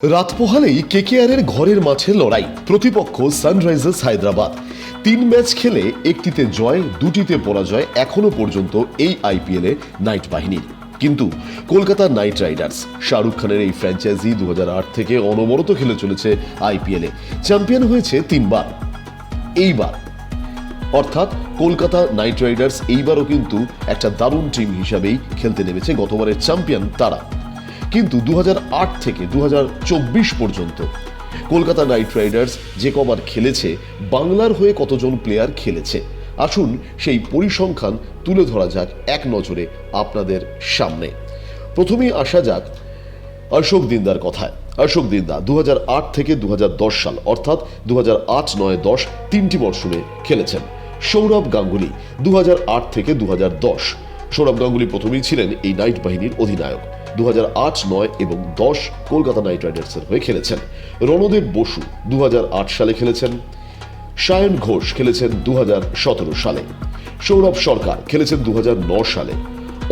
রাত পোহালেই কেকেআরের ঘরের মাঠে লড়াই, প্রতিপক্ষ সানরাইজার্স হায়দ্রাবাদ। 3 ম্যাচ খেলে একটিতে জয়, দুটিতে পরাজয় এখনো পর্যন্ত এই আইপিএলে নাইট বাহিনীর। কিন্তু কলকাতা নাইট রাইডার্স, শাহরুখ খানের এই ফ্র্যাঞ্চাইজি 2008 থেকে অনবরত খেলে চলেছে আইপিএলে, চ্যাম্পিয়ন হয়েছে 3 বার। এইবার অর্থাৎ কলকাতা নাইট রাইডার্স এইবারও কিন্তু একটা দারুণ টিম হিসাবেই খেলতে নেমেছে। গতবারের চ্যাম্পিয়ন তারা। কিন্তু 2008 থেকে 2024 পর্যন্ত কলকাতা নাইট রাইডার্স যে কবার খেলেছে, বাংলার হয়ে কতজন প্লেয়ার খেলেছে, আসুন সেই পরিসংখ্যান তুলে ধরা যাক এক নজরে আপনাদের সামনে। প্রথমেই আসা যাক অশোক দিন্দার কথায়। অশোক দিন্দা 2008 থেকে 2010 সাল অর্থাৎ 2008, 9, 10 তিনটি মরশুমে খেলেছেন। সৌরভ গাঙ্গুলি 2008 থেকে 2010। সৌরভ গাঙ্গুলি প্রথমেই ছিলেন এই নাইট বাহিনীর অধিনায়ক। 2008, 9 এবং 10 কলকাতা নাইট রাইডার্সের হয়ে খেলেছেন। রণদেব বসু 2008 সালে খেলেছেন। সায়ন ঘোষ খেলেছেন 2017 সালে। সৌরভ সরকার খেলেছেন 2009 সালে।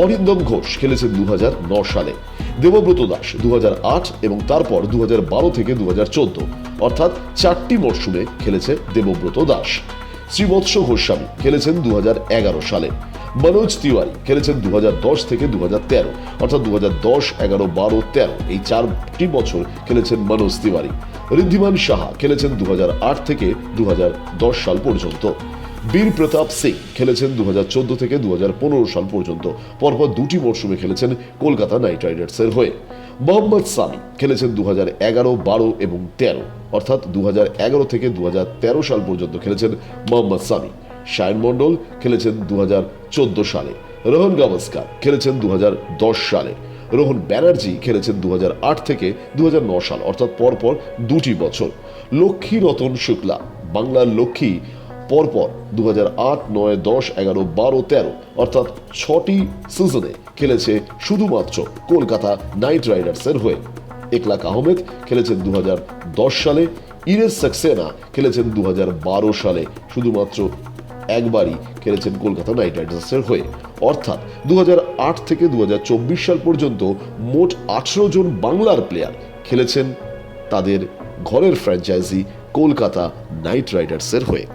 অরিন্দম ঘোষ খেলেছেন 2009 সালে। দেবব্রত দাস 2008 এবং তারপর 2012 থেকে 2014 অর্থাৎ 4টি মরশুমে খেলেছে দেবব্রত দাস। শ্রীবৎস গোস্বামী খেলেছেন 2011 সালে। মনোজ তিওয়ারি খেলেছেন 2010 থেকে 2013 অর্থাৎ 2010, 11, 12, 13 এই 4টি বছর খেলেছেন মনোজ তিওয়ারি। ঋদ্ধিমান সাহা খেলেছেন 2008 থেকে 2010 সাল পর্যন্ত। বীর প্রতাপ সিং খেলেছেন 2014 থেকে 2015 সাল পর্যন্ত, পরপর 2টি মরশুমে খেলেছেন কলকাতা নাইট রাইডার্সের হয়ে। মোহাম্মদ সামি খেলেছেন 2011, 12 এবং 13 অর্থাৎ 2011 থেকে 2013 সাল পর্যন্ত খেলেছেন মোহাম্মদ সামি। শায়ন মন্ডল খেলেছেন 2014 সালে। রোহন গাভাস্কার খেলেছেন 2010 সালে। রোহন ব্যানার্জি খেলেছেন 2008 থেকে 2009 সাল অর্থাৎ পরপর 2টি বছর। লক্ষ্মী রতন শুক্লা, বাংলার লক্ষ্মী, পরপর 2008, 9, 10, 11, 12, 13 অর্থাৎ 6টি সিজনে খেলেছে শুধুমাত্র কলকাতা নাইট রাইডার্সের হয়ে। একলাক আহমেদ খেলেছেন 2010 সালে। ইরেশ সাক্সেনা খেলেছেন 2012 সালে, শুধুমাত্র একবারই খেলেছেন কলকাতা নাইট রাইডার্সের হয়ে। অর্থাৎ 2008 থেকে 2024 সাল পর্যন্ত মোট 18 জন বাংলার প্লেয়ার খেলেছেন তাদের ঘরের ফ্র্যাঞ্চাইজি কলকাতা নাইট রাইডার্সের হয়ে।